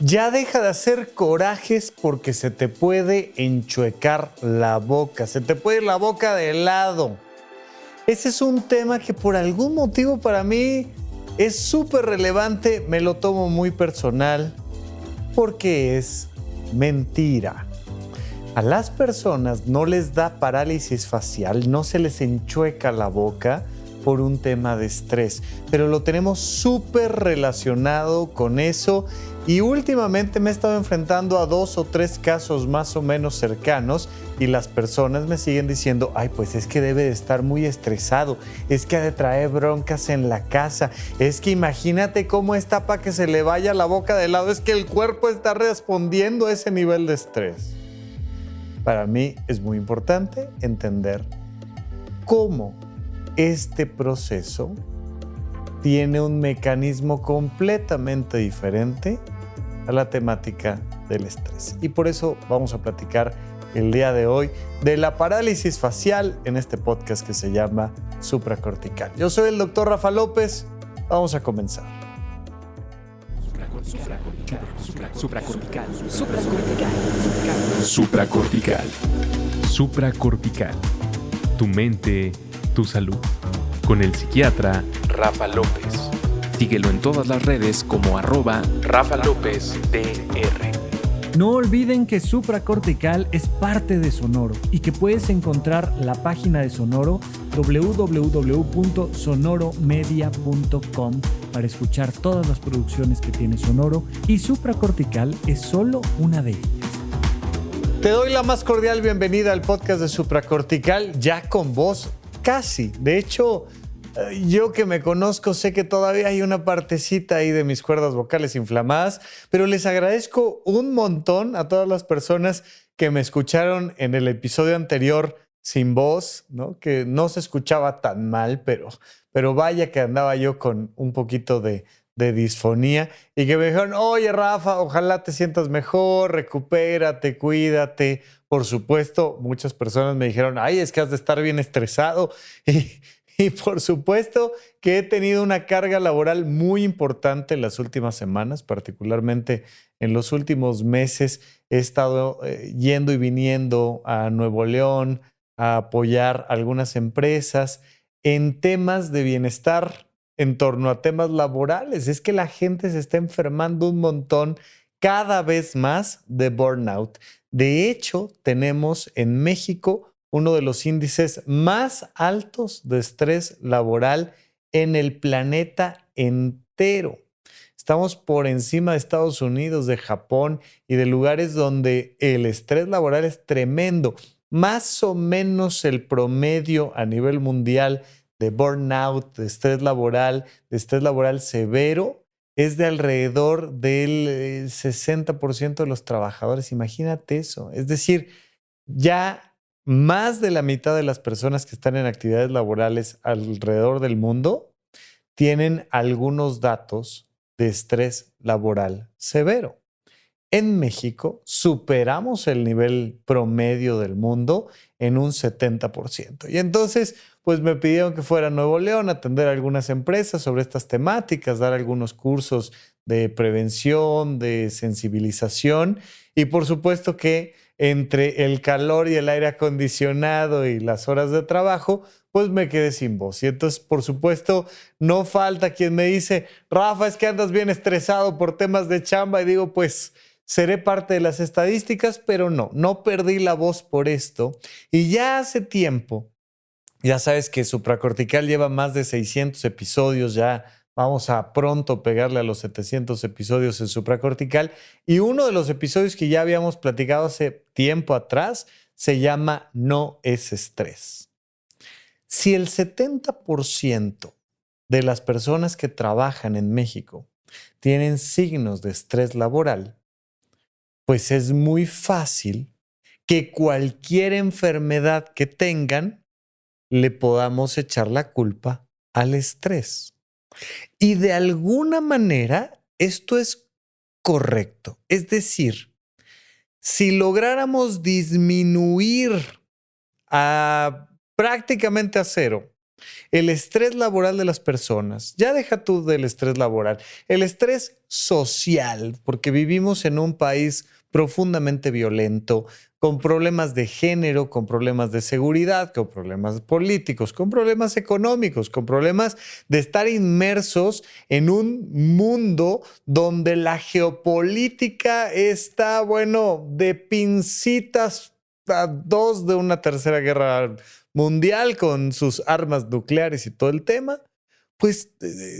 Ya deja de hacer corajes porque se te puede enchuecar la boca, se te puede ir la boca de lado. Ese es un tema que por algún motivo para mí es súper relevante, me lo tomo muy personal porque es mentira. A las personas no les da parálisis facial, no se les enchueca la boca por un tema de estrés, pero lo tenemos súper relacionado con eso y últimamente me he estado enfrentando a 2 o 3 casos más o menos cercanos y las personas me siguen diciendo, ay, pues es que debe de estar muy estresado, es que ha de traer broncas en la casa, es que imagínate cómo está para que se le vaya la boca de lado, es que el cuerpo está respondiendo a ese nivel de estrés. Para mí es muy importante entender cómo este proceso tiene un mecanismo completamente diferente a la temática del estrés. Y por eso vamos a platicar el día de hoy de la parálisis facial en este podcast que se llama Supracortical. Yo soy el doctor Rafa López. Vamos a comenzar. Supracortical. Tu mente, tu salud. Con el psiquiatra Rafa López. Síguelo en todas las redes como @RafaLópezDR. No olviden que Supracortical es parte de Sonoro y que puedes encontrar la página de Sonoro www.sonoromedia.com para escuchar todas las producciones que tiene Sonoro, y Supracortical es solo una de ellas. Te doy la más cordial bienvenida al podcast de Supracortical, ya con voz casi. De hecho, yo que me conozco sé que todavía hay una partecita ahí de mis cuerdas vocales inflamadas, pero les agradezco un montón a todas las personas que me escucharon en el episodio anterior sin voz, ¿no? Que no se escuchaba tan mal, pero vaya que andaba yo con un poquito de disfonía y que me dijeron, oye Rafa, ojalá te sientas mejor, recupérate, cuídate. Por supuesto, muchas personas me dijeron, ay, es que has de estar bien estresado y por supuesto que he tenido una carga laboral muy importante en las últimas semanas, particularmente en los últimos meses. He estado yendo y viniendo a Nuevo León a apoyar algunas empresas en temas de bienestar en torno a temas laborales. Es que la gente se está enfermando un montón cada vez más de burnout. De hecho, tenemos en México uno de los índices más altos de estrés laboral en el planeta entero. Estamos por encima de Estados Unidos, de Japón y de lugares donde el estrés laboral es tremendo. Más o menos el promedio a nivel mundial de burnout, de estrés laboral severo, es de alrededor del 60% de los trabajadores. Imagínate eso. Es decir, ya más de la mitad de las personas que están en actividades laborales alrededor del mundo tienen algunos datos de estrés laboral severo. En México superamos el nivel promedio del mundo en un 70%. Y entonces, pues me pidieron que fuera a Nuevo León a atender a algunas empresas sobre estas temáticas, dar algunos cursos de prevención, de sensibilización y por supuesto que entre el calor y el aire acondicionado y las horas de trabajo, pues me quedé sin voz. Y entonces, por supuesto, no falta quien me dice, Rafa, es que andas bien estresado por temas de chamba. Y digo, pues seré parte de las estadísticas, pero no perdí la voz por esto. Y ya hace tiempo, ya sabes que Supracortical lleva más de 600 episodios, ya vamos a pronto pegarle a los 700 episodios en Supracortical. Y uno de los episodios que ya habíamos platicado hace tiempo atrás se llama No es estrés. Si el 70% de las personas que trabajan en México tienen signos de estrés laboral, pues es muy fácil que cualquier enfermedad que tengan le podamos echar la culpa al estrés. Y de alguna manera esto es correcto. Es decir, si lográramos disminuir a prácticamente a cero El estrés laboral de las personas, ya deja tú del estrés laboral, el estrés social, porque vivimos en un país profundamente violento, con problemas de género, con problemas de seguridad, con problemas políticos, con problemas económicos, con problemas de estar inmersos en un mundo donde la geopolítica está, bueno, de pincitas a dos de una tercera guerra mundial con sus armas nucleares y todo el tema, pues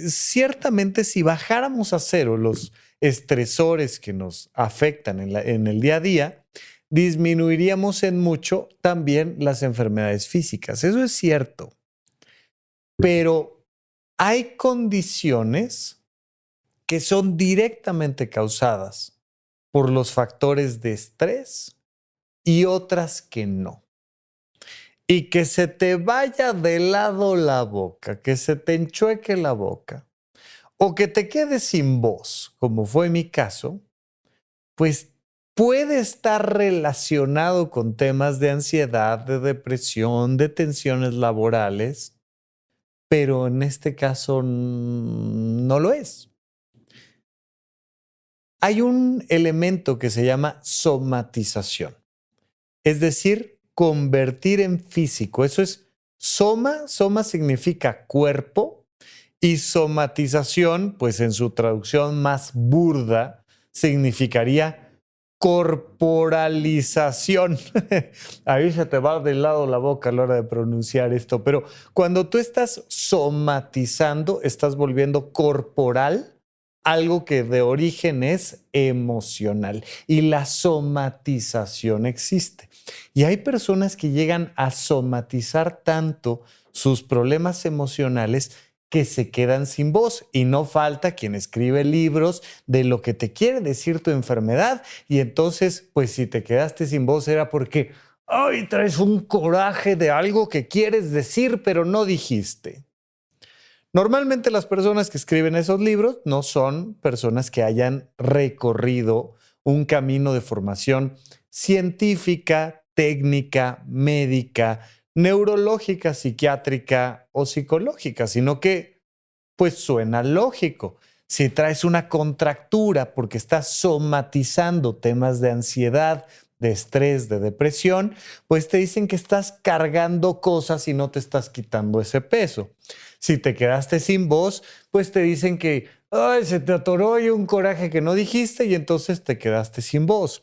ciertamente si bajáramos a cero los estresores que nos afectan en el día a día, disminuiríamos en mucho también las enfermedades físicas. Eso es cierto. Pero hay condiciones que son directamente causadas por los factores de estrés y otras que no. Y que se te vaya de lado la boca, que se te enchueque la boca, o que te quedes sin voz, como fue mi caso, pues puede estar relacionado con temas de ansiedad, de depresión, de tensiones laborales, pero en este caso no lo es. Hay un elemento que se llama somatización, es decir, convertir en físico. Eso es soma. Soma significa cuerpo y somatización, pues en su traducción más burda, significaría corporalización. Ahí se te va de lado la boca a la hora de pronunciar esto, pero cuando tú estás somatizando, estás volviendo corporal algo que de origen es emocional y la somatización existe. Y hay personas que llegan a somatizar tanto sus problemas emocionales que se quedan sin voz y no falta quien escribe libros de lo que te quiere decir tu enfermedad y entonces, pues si te quedaste sin voz era porque ay, traes un coraje de algo que quieres decir pero no dijiste. Normalmente las personas que escriben esos libros no son personas que hayan recorrido un camino de formación científica, técnica, médica, neurológica, psiquiátrica o psicológica, sino que pues suena lógico. Si traes una contractura porque estás somatizando temas de ansiedad, de estrés, de depresión, pues te dicen que estás cargando cosas y no te estás quitando ese peso. Si te quedaste sin voz, pues te dicen que ay, se te atoró y un coraje que no dijiste y entonces te quedaste sin voz.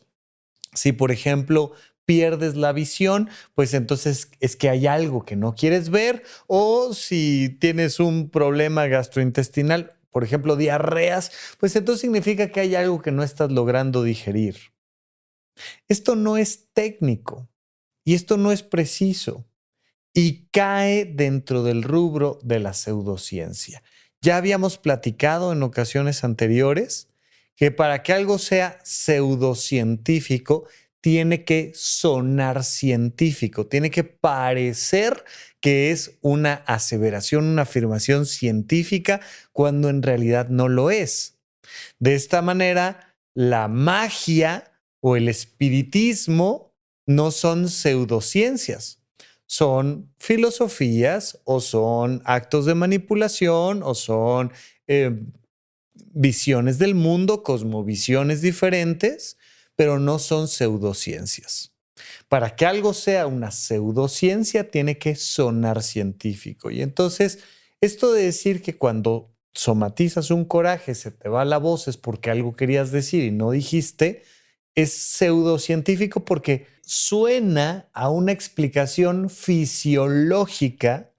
Si, por ejemplo, pierdes la visión, pues entonces es que hay algo que no quieres ver, o si tienes un problema gastrointestinal, por ejemplo, diarreas, pues entonces significa que hay algo que no estás logrando digerir. Esto no es técnico y esto no es preciso y cae dentro del rubro de la pseudociencia. Ya habíamos platicado en ocasiones anteriores que para que algo sea pseudocientífico tiene que sonar científico, tiene que parecer que es una aseveración, una afirmación científica cuando en realidad no lo es. De esta manera, la magia o el espiritismo no son pseudociencias, son filosofías o son actos de manipulación o son visiones del mundo, cosmovisiones diferentes, pero no son pseudociencias. Para que algo sea una pseudociencia tiene que sonar científico. Y entonces, esto de decir que cuando somatizas un coraje se te va la voz es porque algo querías decir y no dijiste, es pseudocientífico porque suena a una explicación fisiológica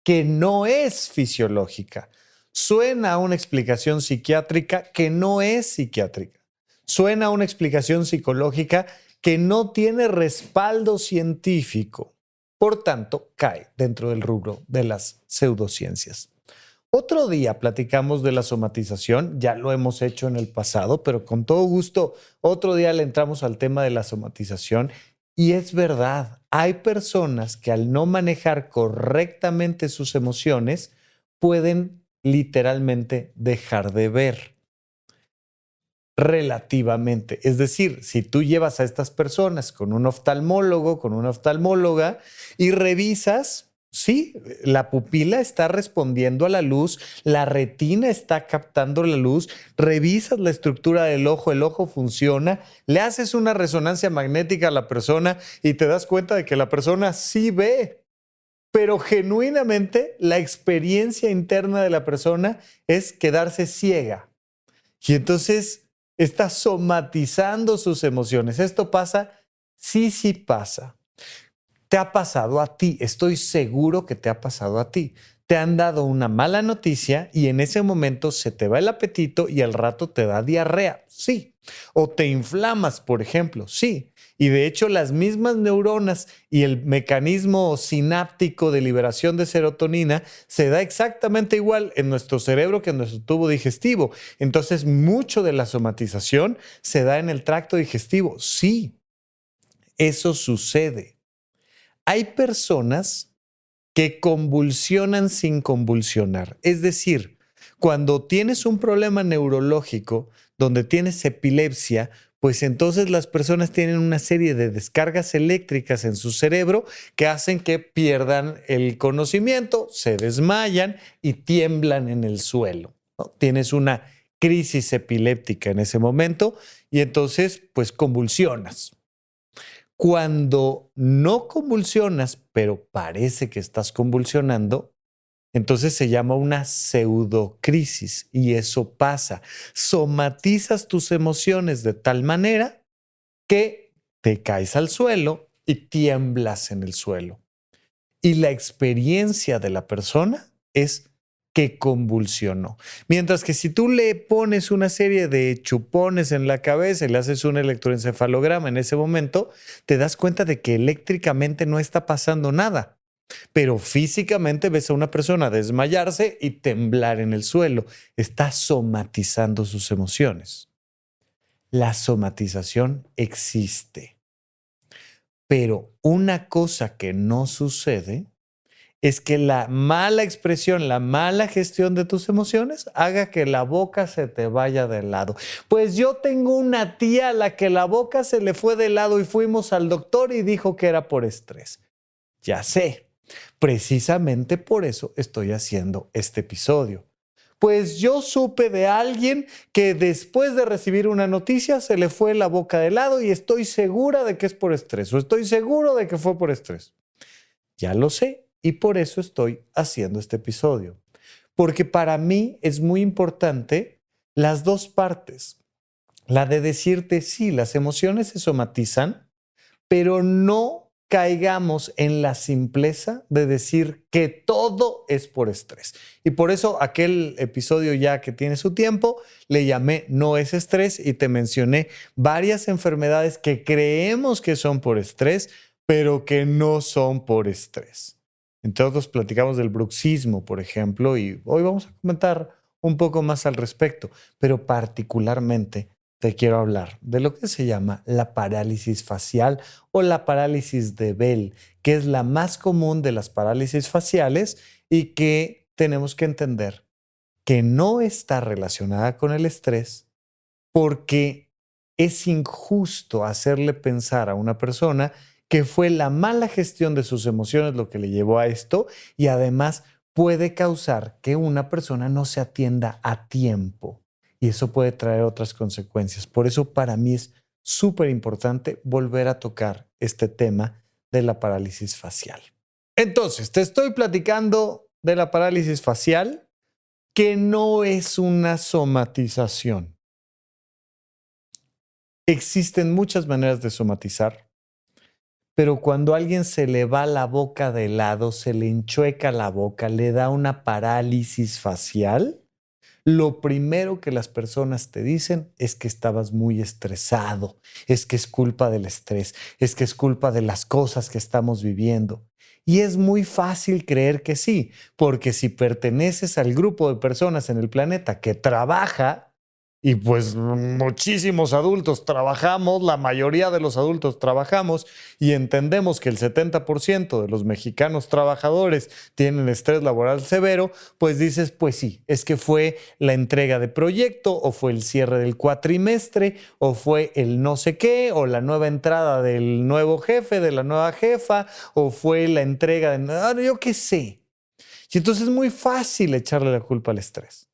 que no es fisiológica. Suena a una explicación psiquiátrica que no es psiquiátrica. Suena a una explicación psicológica que no tiene respaldo científico. Por tanto, cae dentro del rubro de las pseudociencias. Otro día platicamos de la somatización, ya lo hemos hecho en el pasado, pero con todo gusto, otro día le entramos al tema de la somatización y es verdad, hay personas que al no manejar correctamente sus emociones pueden literalmente dejar de ver. Relativamente. Es decir, si tú llevas a estas personas con un oftalmólogo, con una oftalmóloga y revisas, Sí, la pupila está respondiendo a la luz, la retina está captando la luz, revisas la estructura del ojo, el ojo funciona, le haces una resonancia magnética a la persona y te das cuenta de que la persona sí ve, pero genuinamente la experiencia interna de la persona es quedarse ciega. Y entonces está somatizando sus emociones. ¿Esto pasa? Sí, sí pasa. Te ha pasado a ti, estoy seguro que te ha pasado a ti. Te han dado una mala noticia y en ese momento se te va el apetito y al rato te da diarrea, sí. O te inflamas, por ejemplo, sí. Y de hecho las mismas neuronas y el mecanismo sináptico de liberación de serotonina se da exactamente igual en nuestro cerebro que en nuestro tubo digestivo. Entonces mucho de la somatización se da en el tracto digestivo, sí. Eso sucede. Hay personas que convulsionan sin convulsionar. Es decir, cuando tienes un problema neurológico donde tienes epilepsia, pues entonces las personas tienen una serie de descargas eléctricas en su cerebro que hacen que pierdan el conocimiento, se desmayan y tiemblan en el suelo, ¿no? Tienes una crisis epiléptica en ese momento y entonces pues convulsionas. Cuando no convulsionas, pero parece que estás convulsionando, entonces se llama una pseudocrisis y eso pasa. Somatizas tus emociones de tal manera que te caes al suelo y tiemblas en el suelo. Y la experiencia de la persona es que convulsionó. Mientras que si tú le pones una serie de chupones en la cabeza y le haces un electroencefalograma en ese momento, te das cuenta de que eléctricamente no está pasando nada, pero físicamente ves a una persona desmayarse y temblar en el suelo. Está somatizando sus emociones. La somatización existe, pero una cosa que no sucede es que la mala expresión, la mala gestión de tus emociones haga que la boca se te vaya de lado. Pues yo tengo una tía a la que la boca se le fue de lado y fuimos al doctor y dijo que era por estrés. Ya sé, precisamente por eso estoy haciendo este episodio. Pues yo supe de alguien que después de recibir una noticia se le fue la boca de lado y estoy segura de que es por estrés o estoy seguro de que fue por estrés. Ya lo sé. Y por eso estoy haciendo este episodio. Porque para mí es muy importante las dos partes. La de decirte, sí, las emociones se somatizan, pero no caigamos en la simpleza de decir que todo es por estrés. Y por eso aquel episodio ya que tiene su tiempo, le llamé No es estrés y te mencioné varias enfermedades que creemos que son por estrés, pero que no son por estrés. Entre otros, platicamos del bruxismo, por ejemplo, y hoy vamos a comentar un poco más al respecto, pero particularmente te quiero hablar de lo que se llama la parálisis facial o la parálisis de Bell, que es la más común de las parálisis faciales y que tenemos que entender que no está relacionada con el estrés porque es injusto hacerle pensar a una persona que fue la mala gestión de sus emociones lo que le llevó a esto y además puede causar que una persona no se atienda a tiempo y eso puede traer otras consecuencias. Por eso para mí es súper importante volver a tocar este tema de la parálisis facial. Entonces, te estoy platicando de la parálisis facial que no es una somatización. Existen muchas maneras de somatizar. Pero cuando a alguien se le va la boca de lado, se le enchueca la boca, le da una parálisis facial, lo primero que las personas te dicen es que estabas muy estresado, es que es culpa del estrés, es que es culpa de las cosas que estamos viviendo. Y es muy fácil creer que sí, porque si perteneces al grupo de personas en el planeta que trabaja, Y pues muchísimos adultos trabajamos, la mayoría de los adultos trabajamos y entendemos que el 70% de los mexicanos trabajadores tienen estrés laboral severo, pues dices, pues sí, es que fue la entrega de proyecto o fue el cierre del cuatrimestre o fue el no sé qué o la nueva entrada del nuevo jefe, de la nueva jefa o fue la entrega de... yo qué sé. Y entonces es muy fácil echarle la culpa al estrés.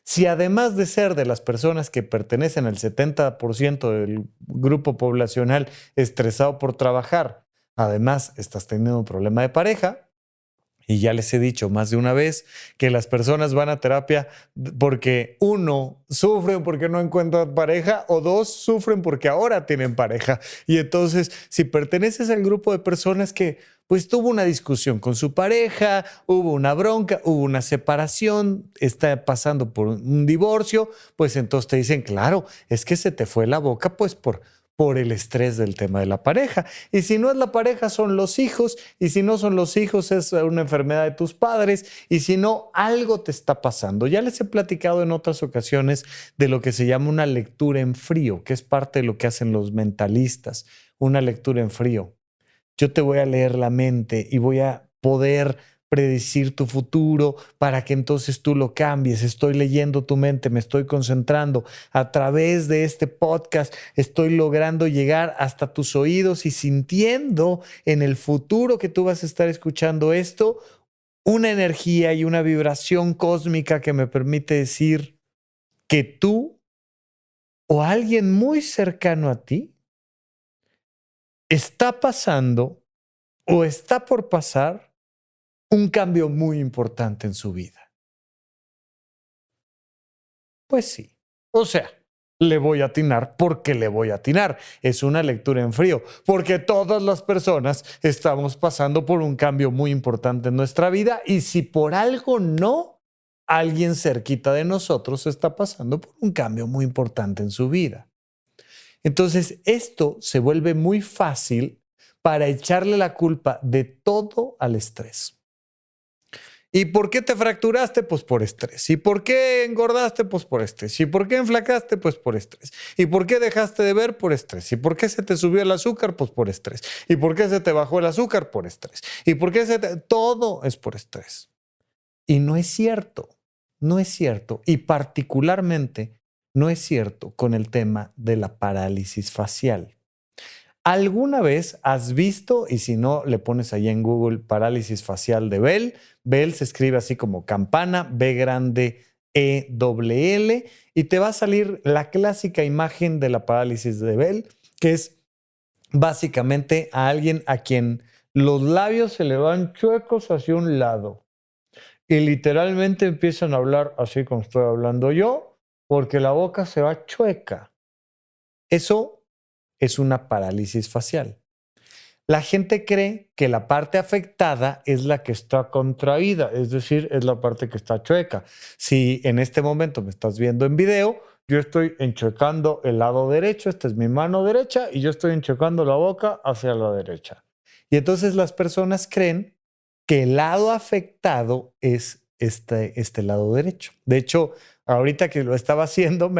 Si además de ser de las personas que pertenecen al 70% del grupo poblacional estresado por trabajar, además estás teniendo un problema de pareja, y ya les he dicho más de una vez que las personas van a terapia porque uno, sufren porque no encuentran pareja o dos, sufren porque ahora tienen pareja. Y entonces, si perteneces al grupo de personas que pues tuvo una discusión con su pareja, hubo una bronca, hubo una separación, está pasando por un divorcio, pues entonces te dicen, claro, es que se te fue la boca pues por el estrés del tema de la pareja. Y si no es la pareja, son los hijos. Y si no son los hijos, es una enfermedad de tus padres. Y si no, algo te está pasando. Ya les he platicado en otras ocasiones de lo que se llama una lectura en frío, que es parte de lo que hacen los mentalistas. Una lectura en frío. Yo te voy a leer la mente y voy a poder predecir tu futuro para que entonces tú lo cambies. Estoy leyendo tu mente, me estoy concentrando. A través de este podcast estoy logrando llegar hasta tus oídos y sintiendo en el futuro que tú vas a estar escuchando esto, una energía y una vibración cósmica que me permite decir que tú o alguien muy cercano a ti está pasando o está por pasar un cambio muy importante en su vida. Pues sí. O sea, le voy a atinar porque le voy a atinar. Es una lectura en frío, porque todas las personas estamos pasando por un cambio muy importante en nuestra vida y si por algo no, alguien cerquita de nosotros está pasando por un cambio muy importante en su vida. Entonces, esto se vuelve muy fácil para echarle la culpa de todo al estrés. ¿Y por qué te fracturaste? Pues por estrés. ¿Y por qué engordaste? Pues por estrés. ¿Y por qué enflacaste? Pues por estrés. ¿Y por qué dejaste de ver? Por estrés. ¿Y por qué se te subió el azúcar? Pues por estrés. ¿Y por qué se te bajó el azúcar? Por estrés. ¿Y por qué todo es por estrés? Y no es cierto. No es cierto. Y particularmente no es cierto con el tema de la parálisis facial. ¿Alguna vez has visto, y si no, le pones ahí en Google parálisis facial de Bell? Bell se escribe así como campana, B grande, E-L-L, y te va a salir la clásica imagen de la parálisis de Bell, que es básicamente a alguien a quien los labios se le van chuecos hacia un lado y literalmente empiezan a hablar así como estoy hablando yo, porque la boca se va chueca. Eso es una parálisis facial. La gente cree que la parte afectada es la que está contraída, es decir, es la parte que está chueca. Si en este momento me estás viendo en video, yo estoy enchuecando el lado derecho, esta es mi mano derecha, y yo estoy enchuecando la boca hacia la derecha. Y entonces las personas creen que el lado afectado es este lado derecho. De hecho, ahorita que lo estaba haciendo,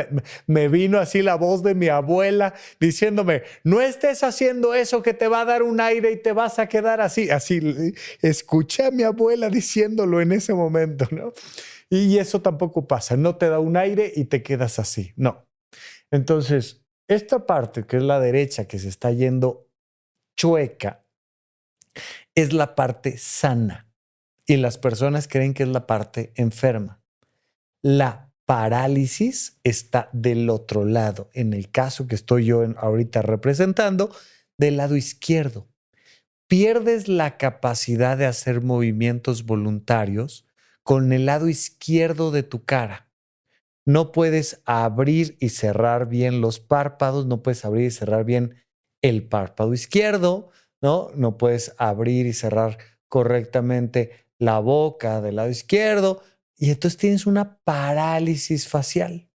me vino así la voz de mi abuela diciéndome, no estés haciendo eso que te va a dar un aire y te vas a quedar así. Así escuché a mi abuela diciéndolo en ese momento, ¿no? Y eso tampoco pasa, no te da un aire y te quedas así, no. Entonces, esta parte que es la derecha que se está yendo chueca es la parte sana y las personas creen que es la parte enferma. La parálisis está del otro lado, en el caso que estoy yo ahorita representando, del lado izquierdo. Pierdes la capacidad de hacer movimientos voluntarios con el lado izquierdo de tu cara. No puedes abrir y cerrar bien los párpados, no puedes abrir y cerrar bien el párpado izquierdo, ¿no? No puedes abrir y cerrar correctamente la boca del lado izquierdo. Y entonces tienes una parálisis facial.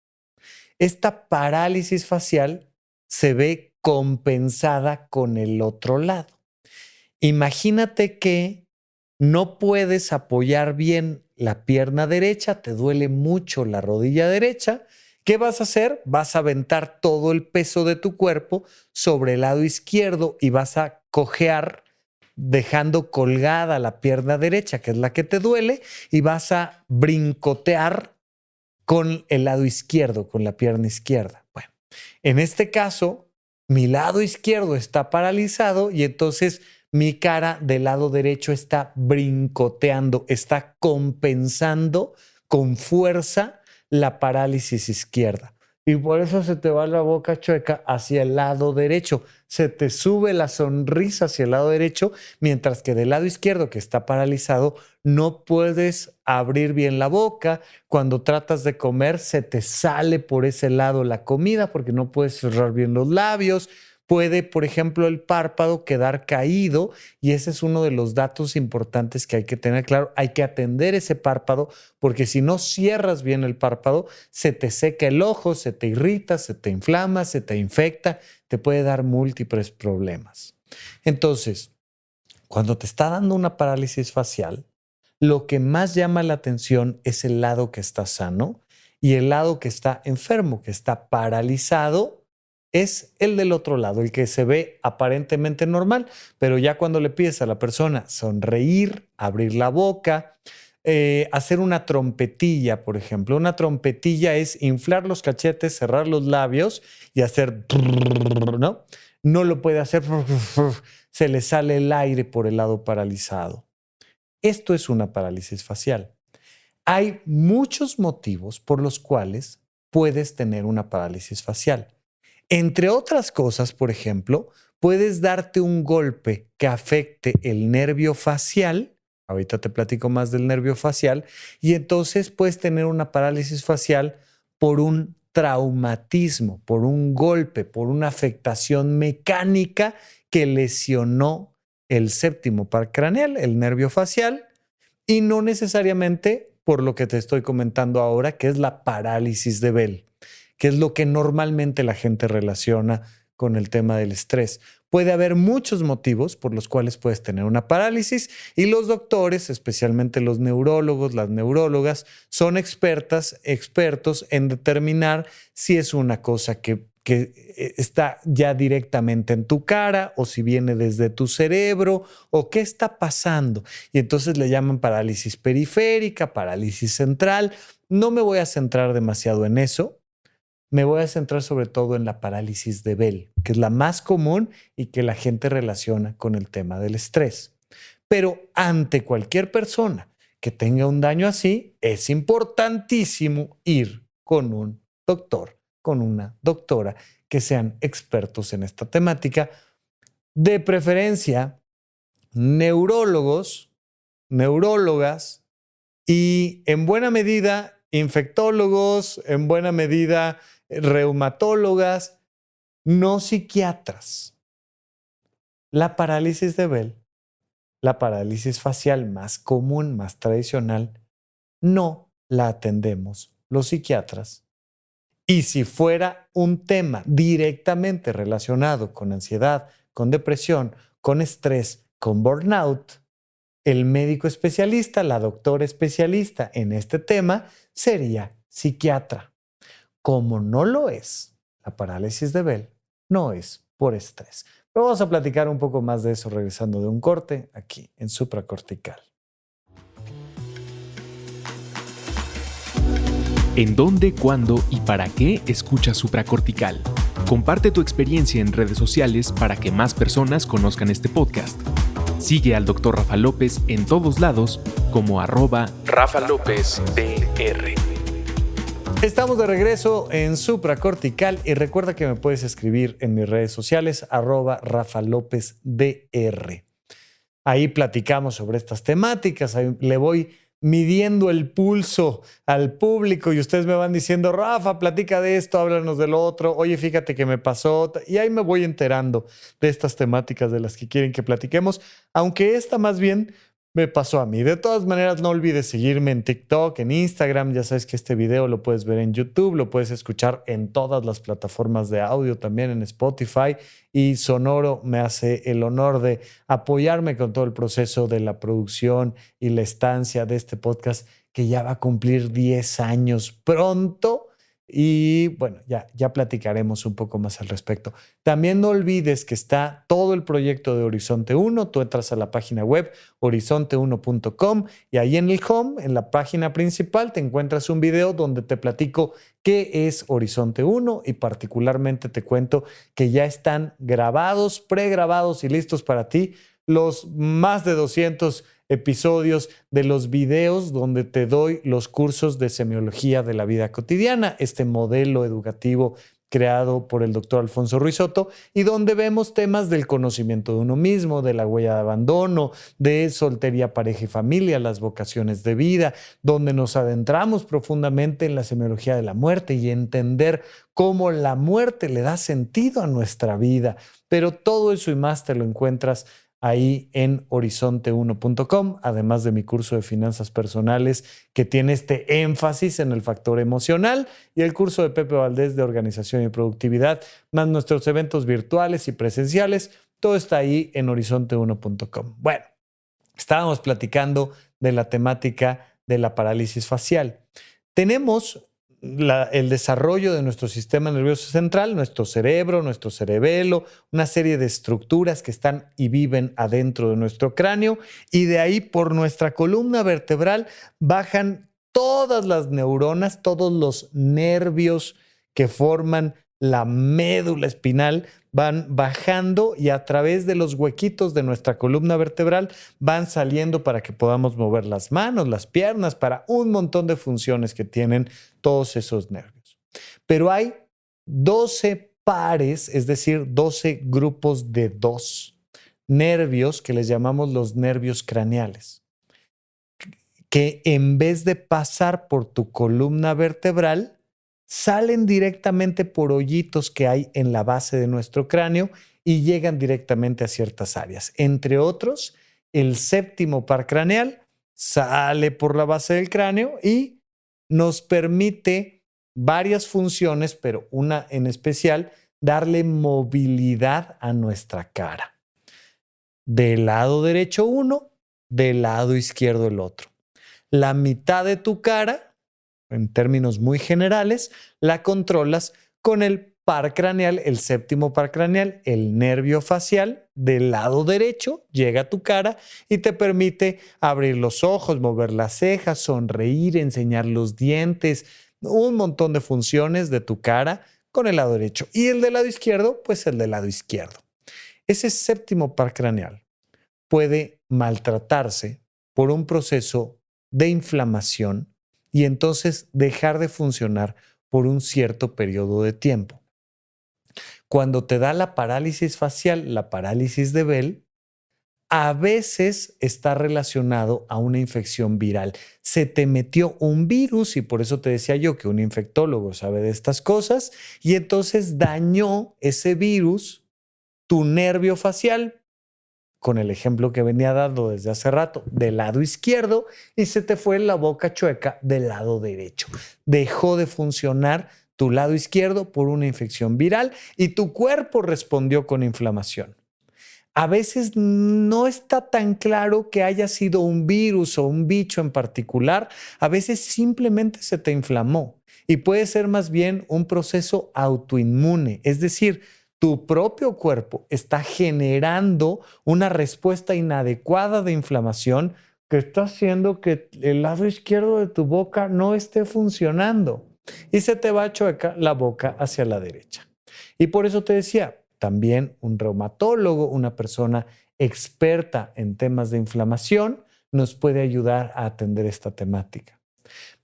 Esta parálisis facial se ve compensada con el otro lado. Imagínate que no puedes apoyar bien la pierna derecha, te duele mucho la rodilla derecha. ¿Qué vas a hacer? Vas a aventar todo el peso de tu cuerpo sobre el lado izquierdo y vas a cojear dejando colgada la pierna derecha, que es la que te duele, y vas a brincotear con el lado izquierdo, con la pierna izquierda. Bueno, en este caso, mi lado izquierdo está paralizado y entonces mi cara del lado derecho está brincoteando, está compensando con fuerza la parálisis izquierda. Y por eso se te va la boca chueca hacia el lado derecho. Se te sube la sonrisa hacia el lado derecho, mientras que del lado izquierdo, que está paralizado, no puedes abrir bien la boca. Cuando tratas de comer, se te sale por ese lado la comida porque no puedes cerrar bien los labios. Puede, por ejemplo, el párpado quedar caído y ese es uno de los datos importantes que hay que tener claro. Hay que atender ese párpado porque si no cierras bien el párpado, se te seca el ojo, se te irrita, se te inflama, se te infecta, te puede dar múltiples problemas. Entonces, cuando te está dando una parálisis facial, lo que más llama la atención es el lado que está sano y el lado que está enfermo, que está paralizado, es el del otro lado, el que se ve aparentemente normal, pero ya cuando le pides a la persona sonreír, abrir la boca, hacer una trompetilla, por ejemplo. Una trompetilla es inflar los cachetes, cerrar los labios y hacer, ¿no? No lo puede hacer, se le sale el aire por el lado paralizado. Esto es una parálisis facial. Hay muchos motivos por los cuales puedes tener una parálisis facial. Entre otras cosas, por ejemplo, puedes darte un golpe que afecte el nervio facial. Ahorita te platico más del nervio facial. Y entonces puedes tener una parálisis facial por un traumatismo, por un golpe, por una afectación mecánica que lesionó el séptimo par craneal, el nervio facial, y no necesariamente por lo que te estoy comentando ahora, que es la parálisis de Bell, que es lo que normalmente la gente relaciona con el tema del estrés. Puede haber muchos motivos por los cuales puedes tener una parálisis y los doctores, especialmente los neurólogos, las neurólogas, son expertos en determinar si es una cosa que está ya directamente en tu cara o si viene desde tu cerebro o qué está pasando. Y entonces le llaman parálisis periférica, parálisis central. No me voy a centrar demasiado en eso. Me voy a centrar sobre todo en la parálisis de Bell, que es la más común y que la gente relaciona con el tema del estrés. Pero ante cualquier persona que tenga un daño así, es importantísimo ir con un doctor, con una doctora, que sean expertos en esta temática, de preferencia neurólogos, neurólogas y en buena medida infectólogos, en buena medida reumatólogas, no psiquiatras. La parálisis de Bell, la parálisis facial más común, más tradicional, no la atendemos los psiquiatras. Y si fuera un tema directamente relacionado con ansiedad, con depresión, con estrés, con burnout, el médico especialista, la doctora especialista en este tema sería psiquiatra. Como no lo es, la parálisis de Bell no es por estrés. Pero vamos a platicar un poco más de eso regresando de un corte aquí en Supracortical. ¿En dónde, cuándo y para qué escuchas Supracortical? Comparte tu experiencia en redes sociales para que más personas conozcan este podcast. Sigue al Dr. Rafa López en todos lados como @RafaLópezDR. Estamos de regreso en Supracortical y recuerda que me puedes escribir en mis redes sociales @RafaLópezDR. Ahí platicamos sobre estas temáticas, ahí le voy midiendo el pulso al público y ustedes me van diciendo, Rafa, platica de esto, háblanos de lo otro, oye, fíjate que me pasó, y ahí me voy enterando de estas temáticas de las que quieren que platiquemos, aunque esta más bien me pasó a mí. De todas maneras, no olvides seguirme en TikTok, en Instagram. Ya sabes que este video lo puedes ver en YouTube, lo puedes escuchar en todas las plataformas de audio, también en Spotify. Y Sonoro me hace el honor de apoyarme con todo el proceso de la producción y la estancia de este podcast, que ya va a cumplir 10 años pronto. Y bueno, ya platicaremos un poco más al respecto. También no olvides que está todo el proyecto de Horizonte 1. Tú entras a la página web horizonte1.com y ahí en el home, en la página principal, te encuentras un video donde te platico qué es Horizonte 1 y particularmente te cuento que ya están grabados, pregrabados y listos para ti los más de 200 episodios de los videos donde te doy los cursos de semiología de la vida cotidiana, este modelo educativo creado por el doctor Alfonso Ruiz Soto y donde vemos temas del conocimiento de uno mismo, de la huella de abandono, de soltería, pareja y familia, las vocaciones de vida, donde nos adentramos profundamente en la semiología de la muerte y entender cómo la muerte le da sentido a nuestra vida. Pero todo eso y más te lo encuentras ahí en horizonte1.com, además de mi curso de finanzas personales que tiene este énfasis en el factor emocional y el curso de Pepe Valdés de organización y productividad, más nuestros eventos virtuales y presenciales. Todo está ahí en horizonte1.com. Bueno, estábamos platicando de la temática de la parálisis facial. Tenemos el desarrollo de nuestro sistema nervioso central, nuestro cerebro, nuestro cerebelo, una serie de estructuras que están y viven adentro de nuestro cráneo y de ahí por nuestra columna vertebral bajan todas las neuronas, todos los nervios que forman la médula espinal van bajando y a través de los huequitos de nuestra columna vertebral van saliendo para que podamos mover las manos, las piernas, para un montón de funciones que tienen todos esos nervios. Pero hay 12 pares, es decir, 12 grupos de 2 nervios que les llamamos los nervios craneales, que en vez de pasar por tu columna vertebral, salen directamente por hoyitos que hay en la base de nuestro cráneo y llegan directamente a ciertas áreas. Entre otros, el séptimo par craneal sale por la base del cráneo y nos permite varias funciones, pero una en especial, darle movilidad a nuestra cara. Del lado derecho uno, del lado izquierdo el otro. La mitad de tu cara, en términos muy generales, la controlas con el par craneal, el séptimo par craneal, el nervio facial del lado derecho, llega a tu cara y te permite abrir los ojos, mover las cejas, sonreír, enseñar los dientes, un montón de funciones de tu cara con el lado derecho. Y el del lado izquierdo, pues el del lado izquierdo. Ese séptimo par craneal puede maltratarse por un proceso de inflamación y entonces dejar de funcionar por un cierto periodo de tiempo. Cuando te da la parálisis facial, la parálisis de Bell, a veces está relacionado a una infección viral. Se te metió un virus y por eso te decía yo que un infectólogo sabe de estas cosas y entonces dañó ese virus tu nervio facial, con el ejemplo que venía dando desde hace rato, del lado izquierdo y se te fue la boca chueca del lado derecho. Dejó de funcionar tu lado izquierdo por una infección viral y tu cuerpo respondió con inflamación. A veces no está tan claro que haya sido un virus o un bicho en particular. A veces simplemente se te inflamó y puede ser más bien un proceso autoinmune, es decir, tu propio cuerpo está generando una respuesta inadecuada de inflamación que está haciendo que el lado izquierdo de tu boca no esté funcionando y se te va chueca la boca hacia la derecha. Y por eso te decía, también un reumatólogo, una persona experta en temas de inflamación, nos puede ayudar a atender esta temática.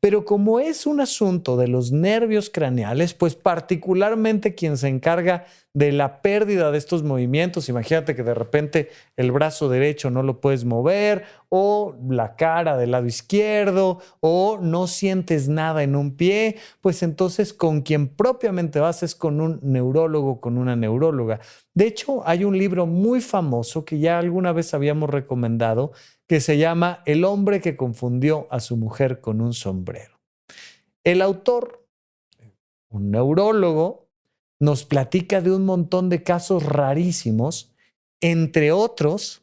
Pero como es un asunto de los nervios craneales, pues particularmente quien se encarga de la pérdida de estos movimientos, imagínate que de repente el brazo derecho no lo puedes mover o la cara del lado izquierdo o no sientes nada en un pie, pues entonces con quien propiamente vas es con un neurólogo, con una neuróloga. De hecho, hay un libro muy famoso que ya alguna vez habíamos recomendado que se llama El hombre que confundió a su mujer con un sombrero. El autor, un neurólogo, nos platica de un montón de casos rarísimos, entre otros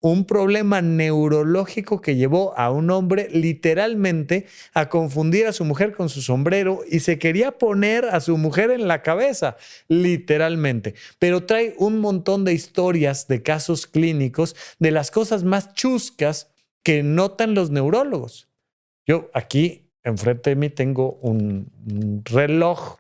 un problema neurológico que llevó a un hombre literalmente a confundir a su mujer con su sombrero y se quería poner a su mujer en la cabeza, literalmente. Pero trae un montón de historias, de casos clínicos, de las cosas más chuscas que notan los neurólogos. Yo aquí enfrente de mí tengo un reloj,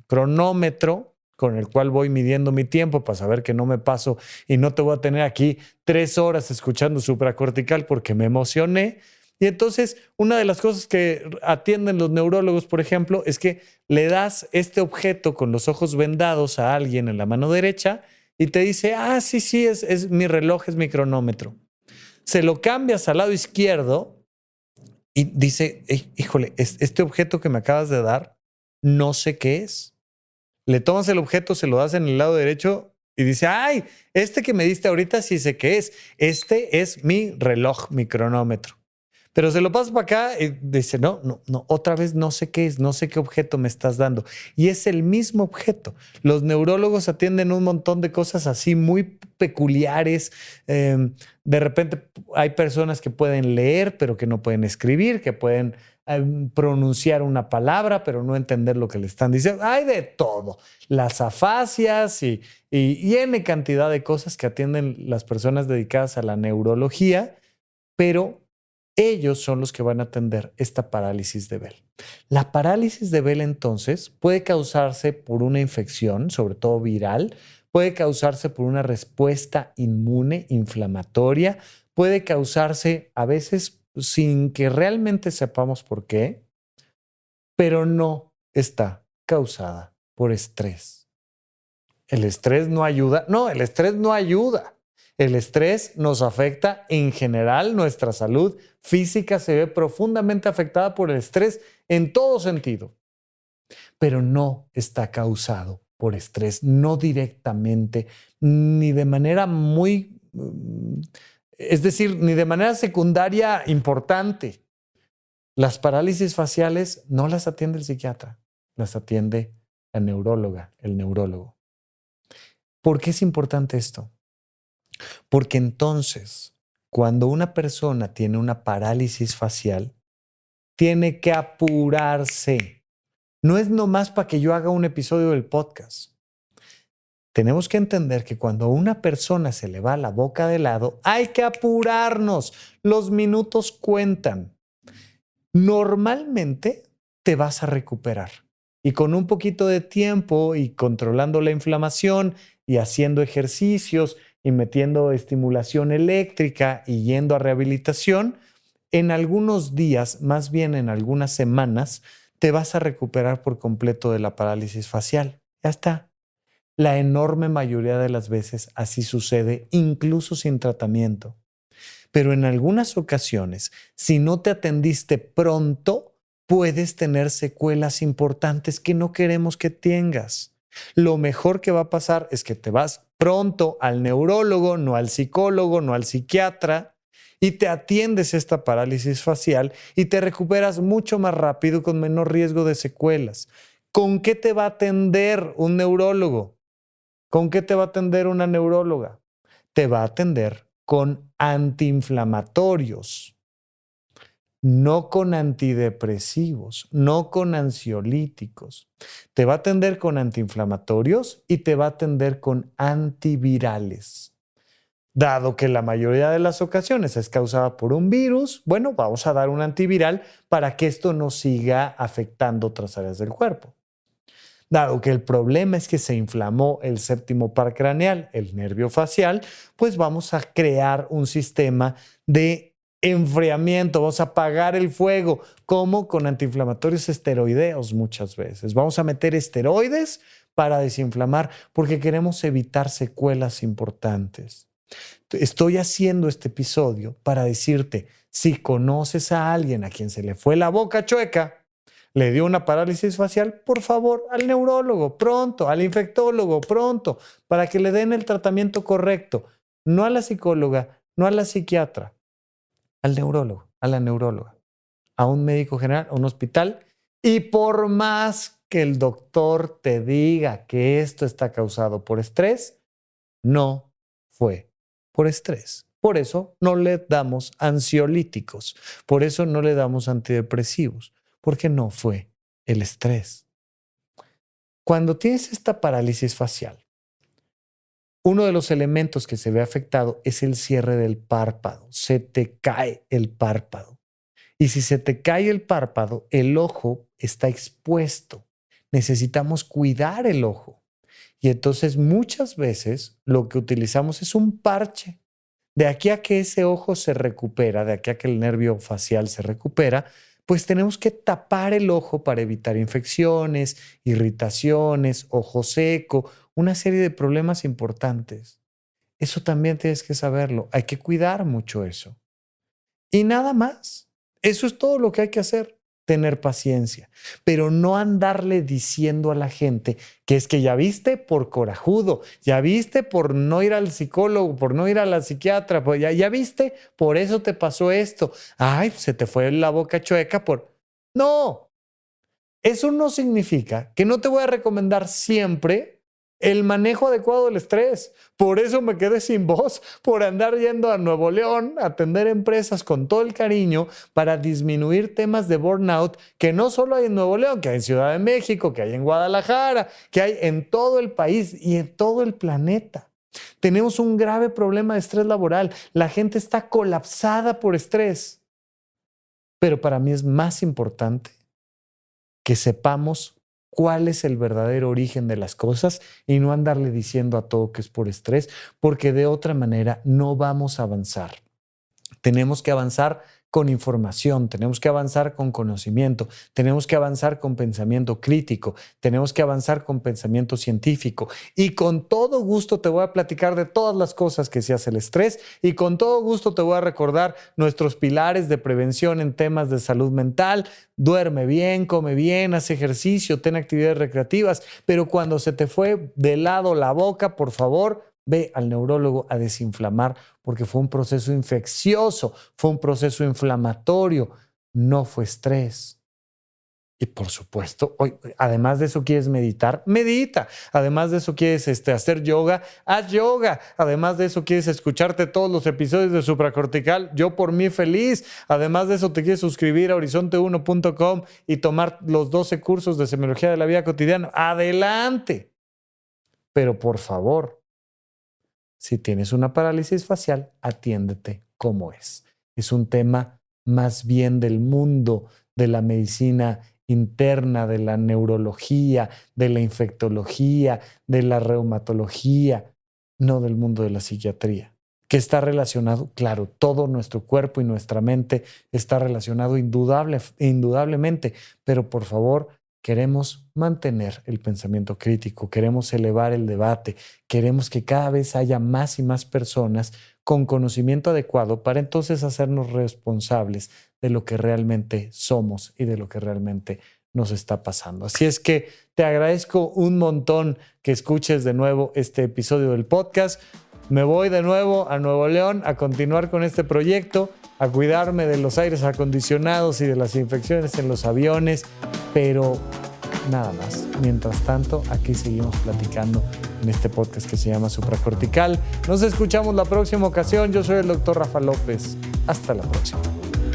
cronómetro, con el cual voy midiendo mi tiempo para saber que no me paso y no te voy a tener aquí 3 horas escuchando supracortical porque me emocioné. Y entonces, una de las cosas que atienden los neurólogos, por ejemplo, es que le das este objeto con los ojos vendados a alguien en la mano derecha y te dice, sí, es mi reloj, es mi cronómetro. Se lo cambias al lado izquierdo y dice, híjole, este objeto que me acabas de dar, no sé qué es. Le tomas el objeto, se lo das en el lado derecho y dice, este que me diste ahorita sí sé qué es. Este es mi reloj, mi cronómetro. Pero se lo pasas para acá y dice, no, otra vez no sé qué es, no sé qué objeto me estás dando. Y es el mismo objeto. Los neurólogos atienden un montón de cosas así muy peculiares. De repente hay personas que pueden leer, pero que no pueden escribir, que pueden pronunciar una palabra, pero no entender lo que le están diciendo. Hay de todo. Las afasias y N cantidad de cosas que atienden las personas dedicadas a la neurología, pero ellos son los que van a atender esta parálisis de Bell. La parálisis de Bell, entonces, puede causarse por una infección, sobre todo viral, puede causarse por una respuesta inmune inflamatoria, puede causarse a veces sin que realmente sepamos por qué, pero no está causada por estrés. El estrés no ayuda. No, el estrés no ayuda. El estrés nos afecta en general, nuestra salud física se ve profundamente afectada por el estrés en todo sentido, pero no está causado por estrés, no directamente, ni de manera es decir, ni de manera secundaria importante. Las parálisis faciales no las atiende el psiquiatra, las atiende la neuróloga, el neurólogo. ¿Por qué es importante esto? Porque entonces, cuando una persona tiene una parálisis facial, tiene que apurarse. No es nomás para que yo haga un episodio del podcast. Tenemos que entender que cuando a una persona se le va la boca de lado, hay que apurarnos. Los minutos cuentan. Normalmente te vas a recuperar. Y con un poquito de tiempo y controlando la inflamación y haciendo ejercicios y metiendo estimulación eléctrica y yendo a rehabilitación, en algunos días, más bien en algunas semanas, te vas a recuperar por completo de la parálisis facial. Ya está. La enorme mayoría de las veces así sucede, incluso sin tratamiento. Pero en algunas ocasiones, si no te atendiste pronto, puedes tener secuelas importantes que no queremos que tengas. Lo mejor que va a pasar es que te vas pronto al neurólogo, no al psicólogo, no al psiquiatra, y te atiendes esta parálisis facial y te recuperas mucho más rápido con menor riesgo de secuelas. ¿Con qué te va a atender un neurólogo? ¿Con qué te va a atender una neuróloga? Te va a atender con antiinflamatorios, no con antidepresivos, no con ansiolíticos. Te va a atender con antiinflamatorios y te va a atender con antivirales. Dado que la mayoría de las ocasiones es causada por un virus, bueno, vamos a dar un antiviral para que esto no siga afectando otras áreas del cuerpo. Dado que el problema es que se inflamó el séptimo par craneal, el nervio facial, pues vamos a crear un sistema de enfriamiento, vamos a apagar el fuego, como con antiinflamatorios esteroideos muchas veces. Vamos a meter esteroides para desinflamar porque queremos evitar secuelas importantes. Estoy haciendo este episodio para decirte, si conoces a alguien a quien se le fue la boca chueca, le dio una parálisis facial, por favor, al neurólogo, pronto, al infectólogo, pronto, para que le den el tratamiento correcto. No a la psicóloga, no a la psiquiatra, al neurólogo, a la neuróloga, a un médico general, a un hospital. Y por más que el doctor te diga que esto está causado por estrés, no fue por estrés. Por eso no le damos ansiolíticos, por eso no le damos antidepresivos, porque no fue el estrés. Cuando tienes esta parálisis facial, uno de los elementos que se ve afectado es el cierre del párpado. Se te cae el párpado. Y si se te cae el párpado, el ojo está expuesto. Necesitamos cuidar el ojo. Y entonces muchas veces lo que utilizamos es un parche. De aquí a que ese ojo se recupera, de aquí a que el nervio facial se recupera, pues tenemos que tapar el ojo para evitar infecciones, irritaciones, ojo seco, una serie de problemas importantes. Eso también tienes que saberlo. Hay que cuidar mucho eso. Y nada más. Eso es todo lo que hay que hacer. Tener paciencia, pero no andarle diciendo a la gente que es que ya viste por corajudo, ya viste por no ir al psicólogo, por no ir a la psiquiatra, pues ya viste, por eso te pasó esto. Ay, se te fue la boca chueca por... No, eso no significa que no te voy a recomendar siempre el manejo adecuado del estrés. Por eso me quedé sin voz, por andar yendo a Nuevo León a atender empresas con todo el cariño para disminuir temas de burnout que no solo hay en Nuevo León, que hay en Ciudad de México, que hay en Guadalajara, que hay en todo el país y en todo el planeta. Tenemos un grave problema de estrés laboral. La gente está colapsada por estrés. Pero para mí es más importante que sepamos cuál es el verdadero origen de las cosas y no andarle diciendo a todo que es por estrés, porque de otra manera no vamos a avanzar. Tenemos que avanzar con información, tenemos que avanzar con conocimiento, tenemos que avanzar con pensamiento crítico, tenemos que avanzar con pensamiento científico. Y con todo gusto te voy a platicar de todas las cosas que se hace el estrés y con todo gusto te voy a recordar nuestros pilares de prevención en temas de salud mental. Duerme bien, come bien, haz ejercicio, ten actividades recreativas, pero cuando se te fue de lado la boca, por favor, ve al neurólogo a desinflamar porque fue un proceso infeccioso, fue un proceso inflamatorio, no fue estrés. Y por supuesto, además de eso quieres meditar, medita. Además de eso quieres hacer yoga, haz yoga. Además de eso quieres escucharte todos los episodios de Supracortical, yo por mí feliz. Además de eso te quieres suscribir a horizonte1.com y tomar los 12 cursos de semiología de la vida cotidiana. ¡Adelante! Pero por favor, si tienes una parálisis facial, atiéndete como es. Es un tema más bien del mundo de la medicina interna, de la neurología, de la infectología, de la reumatología, no del mundo de la psiquiatría, que está relacionado, claro, todo nuestro cuerpo y nuestra mente está relacionado indudablemente, pero por favor, queremos mantener el pensamiento crítico, queremos elevar el debate, queremos que cada vez haya más y más personas con conocimiento adecuado para entonces hacernos responsables de lo que realmente somos y de lo que realmente nos está pasando. Así es que te agradezco un montón que escuches de nuevo este episodio del podcast. Me voy de nuevo a Nuevo León a continuar con este proyecto, a cuidarme de los aires acondicionados y de las infecciones en los aviones, pero nada más. Mientras tanto, aquí seguimos platicando en este podcast que se llama Supracortical. Nos escuchamos la próxima ocasión. Yo soy el Dr. Rafa López. Hasta la próxima.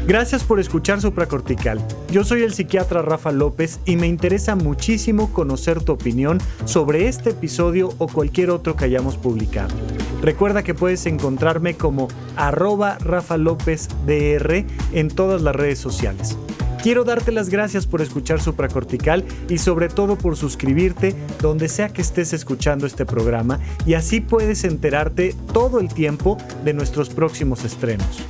Gracias por escuchar Supracortical. Yo soy el psiquiatra Rafa López y me interesa muchísimo conocer tu opinión sobre este episodio o cualquier otro que hayamos publicado. Recuerda que puedes encontrarme como @RafaLópezDR en todas las redes sociales. Quiero darte las gracias por escuchar Supracortical y sobre todo por suscribirte donde sea que estés escuchando este programa y así puedes enterarte todo el tiempo de nuestros próximos estrenos.